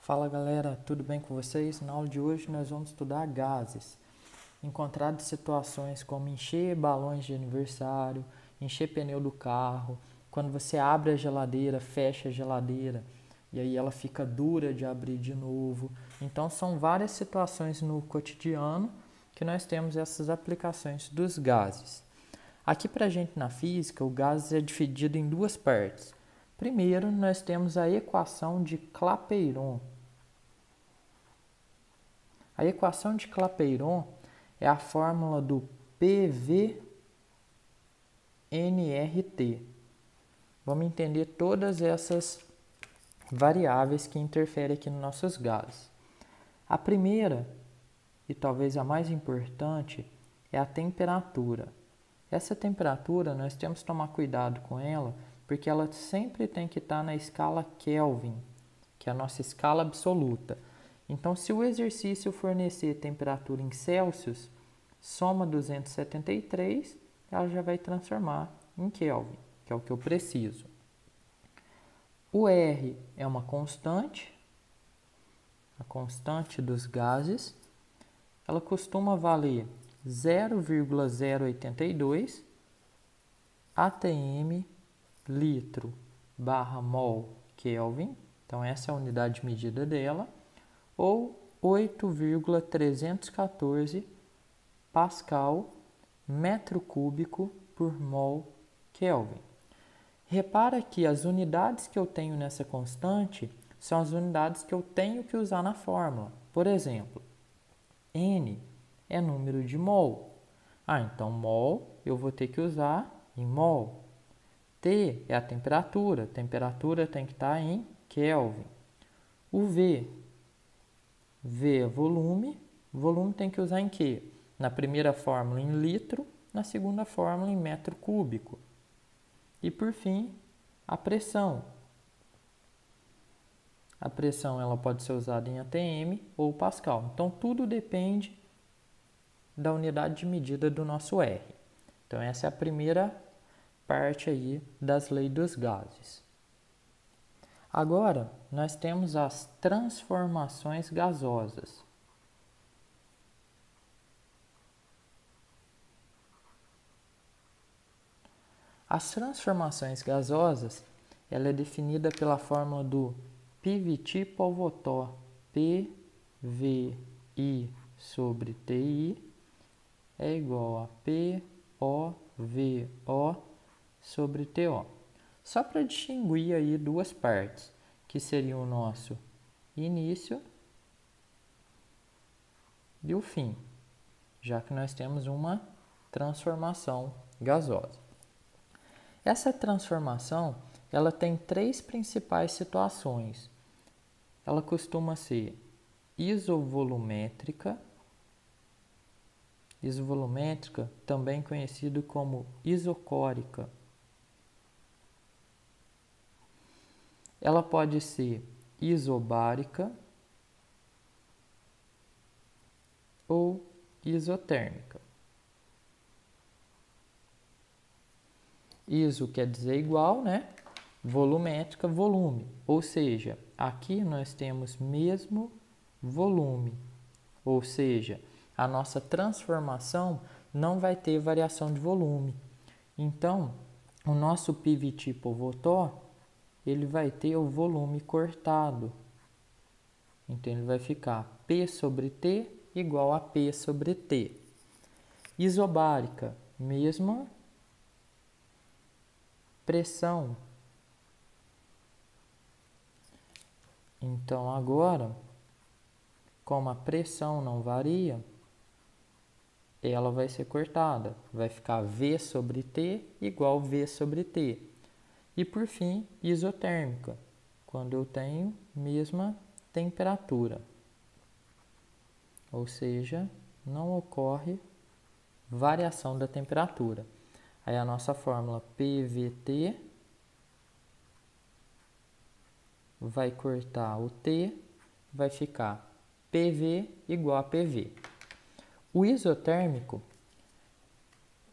Fala galera, tudo bem com vocês? Na aula de hoje nós vamos estudar gases, encontrados em situações como encher balões de aniversário, encher pneu do carro, quando você abre a geladeira, fecha a geladeira e aí ela fica dura de abrir de novo. Então são várias situações no cotidiano que nós temos essas aplicações dos gases. Aqui para a gente na física, o gases é dividido em duas partes. Primeiro, nós temos a equação de Clapeyron. A equação de Clapeyron é a fórmula do PV-nRT. Vamos entender todas essas variáveis que interferem aqui nos nossos gases. A primeira, e talvez a mais importante, é a temperatura. Essa temperatura, nós temos que tomar cuidado com ela, porque ela sempre tem que estar na escala Kelvin, que é a nossa escala absoluta. Então, se o exercício fornecer temperatura em Celsius, soma 273, ela já vai transformar em Kelvin, que é o que eu preciso. O R é uma constante, a constante dos gases. Ela costuma valer 0,082 atm litro barra mol Kelvin. Então, essa é a unidade de medida dela. Ou 8,314 Pascal metro cúbico por mol Kelvin. Repara que as unidades que eu tenho nessa constante são as unidades que eu tenho que usar na fórmula. Por exemplo, N é número de mol. Então mol eu vou ter que usar em mol. T é a temperatura tem que estar em Kelvin. O V é volume tem que usar em quê? Na primeira fórmula em litro, na segunda fórmula em metro cúbico. E por fim, a pressão. A pressão ela pode ser usada em atm ou pascal. Então tudo depende da unidade de medida do nosso R. Então essa é a primeira parte aí das leis dos gases. Agora, nós temos as transformações gasosas. As transformações gasosas, ela é definida pela fórmula do PVT-Pivotó, PVI sobre TI é igual a POVO sobre TO. Só para distinguir aí duas partes, que seriam o nosso início e o fim, já que nós temos uma transformação gasosa. Essa transformação, ela tem três principais situações. Ela costuma ser isovolumétrica, também conhecido como isocórica. Ela pode ser isobárica ou isotérmica. Iso quer dizer igual, né? Volumétrica, volume. Ou seja, aqui nós temos mesmo volume. Ou seja, a nossa transformação não vai ter variação de volume. Então, o nosso PVT-Pivotó, ele vai ter o volume cortado. Então, ele vai ficar P sobre T igual a P sobre T. Isobárica, mesma pressão. Então, agora, como a pressão não varia, ela vai ser cortada. Vai ficar V sobre T igual V sobre T. E por fim, isotérmica, quando eu tenho mesma temperatura. Ou seja, não ocorre variação da temperatura. Aí a nossa fórmula PVT vai cortar o T, vai ficar PV igual a PV. O isotérmico,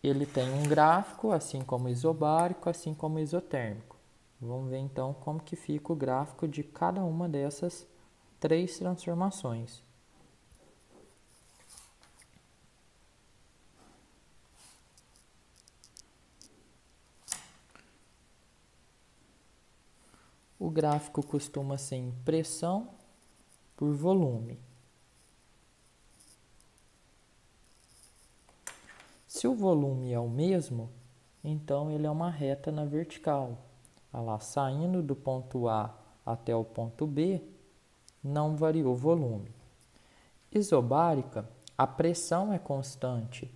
ele tem um gráfico, assim como isobárico, assim como isotérmico. Vamos ver então como que fica o gráfico de cada uma dessas 3 transformações. O gráfico costuma ser em pressão por volume. Se o volume é o mesmo, então ele é uma reta na vertical. Olha lá, saindo do ponto A até o ponto B, não variou o volume. Isobárica, a pressão é constante,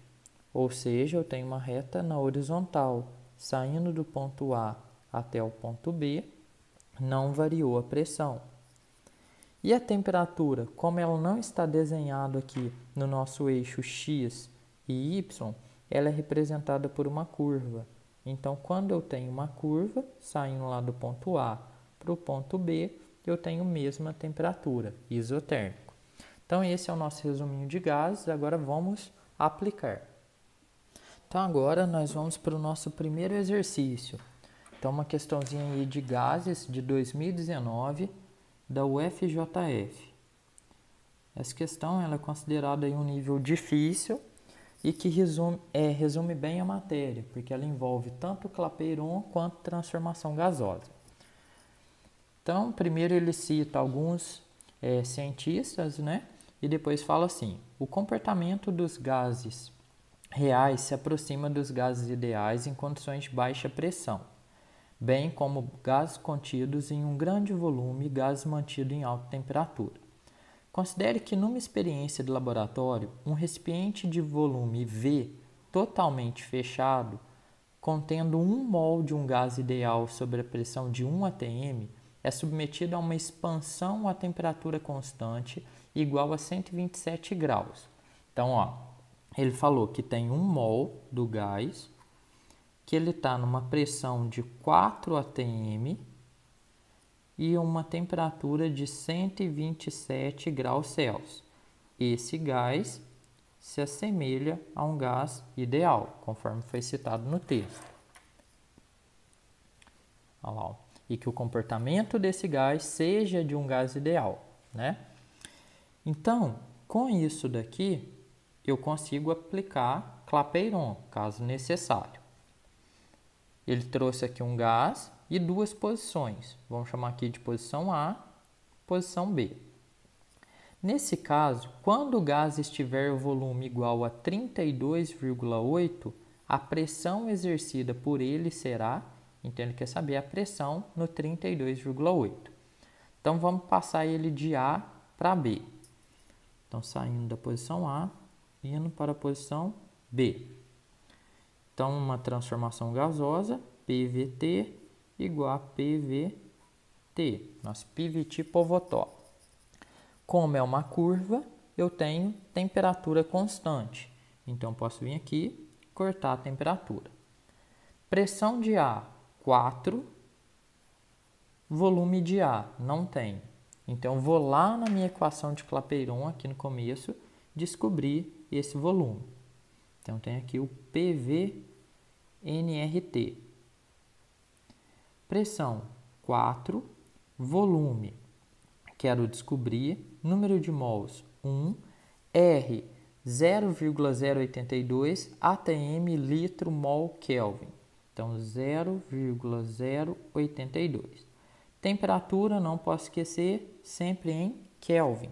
ou seja, eu tenho uma reta na horizontal, saindo do ponto A até o ponto B, não variou a pressão. E a temperatura, como ela não está desenhada aqui no nosso eixo X e Y, ela é representada por uma curva. Então, quando eu tenho uma curva, saindo lá do ponto A para o ponto B, eu tenho a mesma temperatura, isotérmico. Então, esse é o nosso resuminho de gases. Agora, vamos aplicar. Então, agora nós vamos para o nosso primeiro exercício. Então, uma questãozinha aí de gases de 2019 da UFJF. Essa questão ela é considerada aí um nível difícil e que resume bem a matéria, porque ela envolve tanto Clapeyron quanto transformação gasosa. Então, primeiro ele cita alguns cientistas, né? E depois fala assim: o comportamento dos gases reais se aproxima dos gases ideais em condições de baixa pressão, bem como gases contidos em um grande volume e gases mantidos em alta temperatura. Considere que numa experiência de laboratório, um recipiente de volume V totalmente fechado, contendo 1 mol de um gás ideal sob a pressão de 1 atm, é submetido a uma expansão a temperatura constante igual a 127 graus. Então, ele falou que tem 1 mol do gás, que ele está numa pressão de 4 atm e uma temperatura de 127 graus Celsius. Esse gás se assemelha a um gás ideal, conforme foi citado no texto. Olha lá, e que o comportamento desse gás seja de um gás ideal, né? Então, com isso daqui, eu consigo aplicar Clapeyron, caso necessário. Ele trouxe aqui um gás e 2 posições. Vamos chamar aqui de posição A, posição B. Nesse caso, quando o gás estiver o volume igual a 32,8, a pressão exercida por ele será, então ele quer saber a pressão no 32,8. Então, vamos passar ele de A para B. Então, saindo da posição A, indo para a posição B. Então, uma transformação gasosa, PVT, igual a PVT, nosso PVT Povotó. Como é uma curva, eu tenho temperatura constante. Então, posso vir aqui e cortar a temperatura. Pressão de A, 4. Volume de A, não tem. Então, eu vou lá na minha equação de Clapeyron, aqui no começo, descobrir esse volume. Então, tem aqui o PV/nRT. Pressão 4, volume, quero descobrir, número de mols 1, R 0,082 atm litro mol Kelvin. Então, 0,082. Temperatura, não posso esquecer, sempre em Kelvin.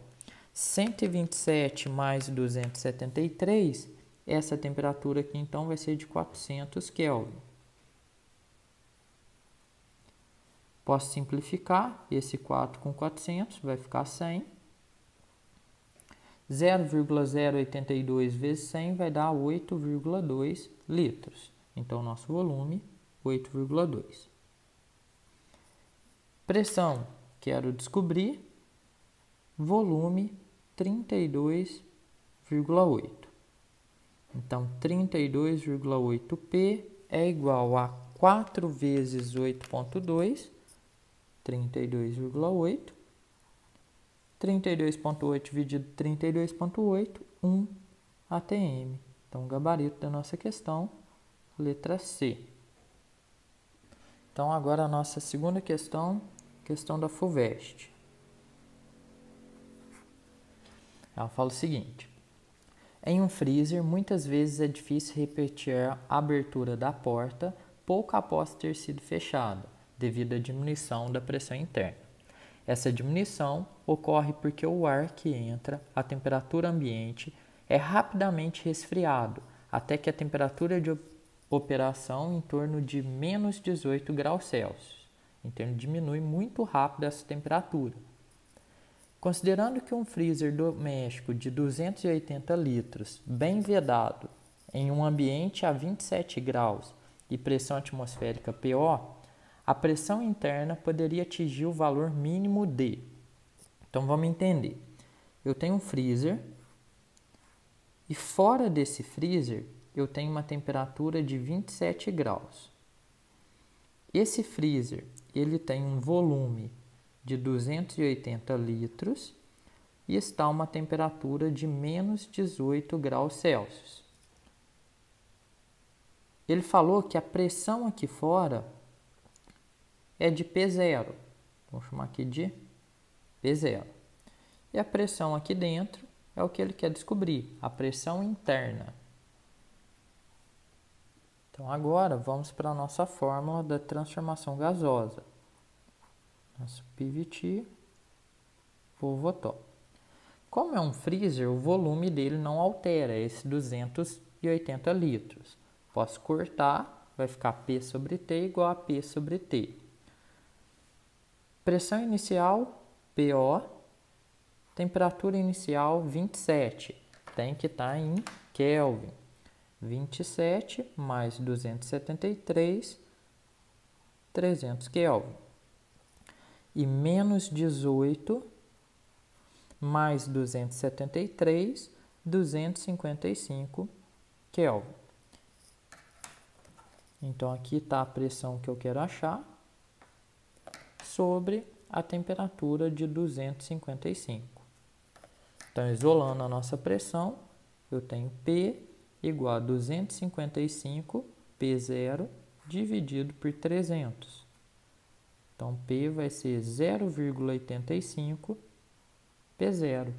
127 mais 273, essa temperatura aqui então vai ser de 400 Kelvin. Posso simplificar esse 4 com 400, vai ficar 100. 0,082 vezes 100 vai dar 8,2 litros. Então, nosso volume, 8,2. Pressão, quero descobrir. Volume, 32,8. Então, 32,8 P é igual a 4 vezes 8,2, 32,8. 32,8 dividido 32,8, 1 atm. Então, o gabarito da nossa questão, letra C. Então, agora a nossa segunda questão, questão da FUVEST. Ela fala o seguinte: em um freezer, muitas vezes é difícil repetir a abertura da porta pouco após ter sido fechada, devido à diminuição da pressão interna. Essa diminuição ocorre porque o ar que entra à temperatura ambiente é rapidamente resfriado, até que a temperatura de operação em torno de menos 18 graus Celsius. Então, diminui muito rápido essa temperatura. Considerando que um freezer doméstico de 280 litros, bem vedado, em um ambiente a 27 graus e pressão atmosférica PO, a pressão interna poderia atingir o valor mínimo de... Então, vamos entender. Eu tenho um freezer e fora desse freezer eu tenho uma temperatura de 27 graus. Esse freezer ele tem um volume de 280 litros e está a uma temperatura de menos 18 graus Celsius. Ele falou que a pressão aqui fora é de P0. Vamos chamar aqui de P0. E a pressão aqui dentro é o que ele quer descobrir, a pressão interna. Então, agora vamos para a nossa fórmula da transformação gasosa. Nosso PVT Volvotop. Como é um freezer, o volume dele não altera, é esse 280 litros. Posso cortar, vai ficar P sobre T igual a P sobre T. Pressão inicial, PO. Temperatura inicial, 27. Tem que estar em Kelvin. 27 mais 273, 300 Kelvin. E menos 18 mais 273, 255 Kelvin. Então, aqui está a pressão que eu quero achar sobre a temperatura de 255. Então, isolando a nossa pressão, eu tenho P igual a 255 P0 dividido por 300. Então, P vai ser 0,85 P0,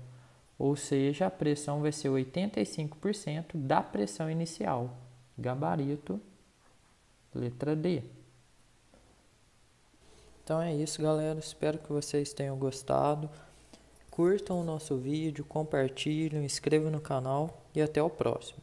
ou seja, a pressão vai ser 85% da pressão inicial. Gabarito, letra D. Então é isso, galera. Espero que vocês tenham gostado. Curtam o nosso vídeo, compartilhem, inscrevam no canal e até o próximo.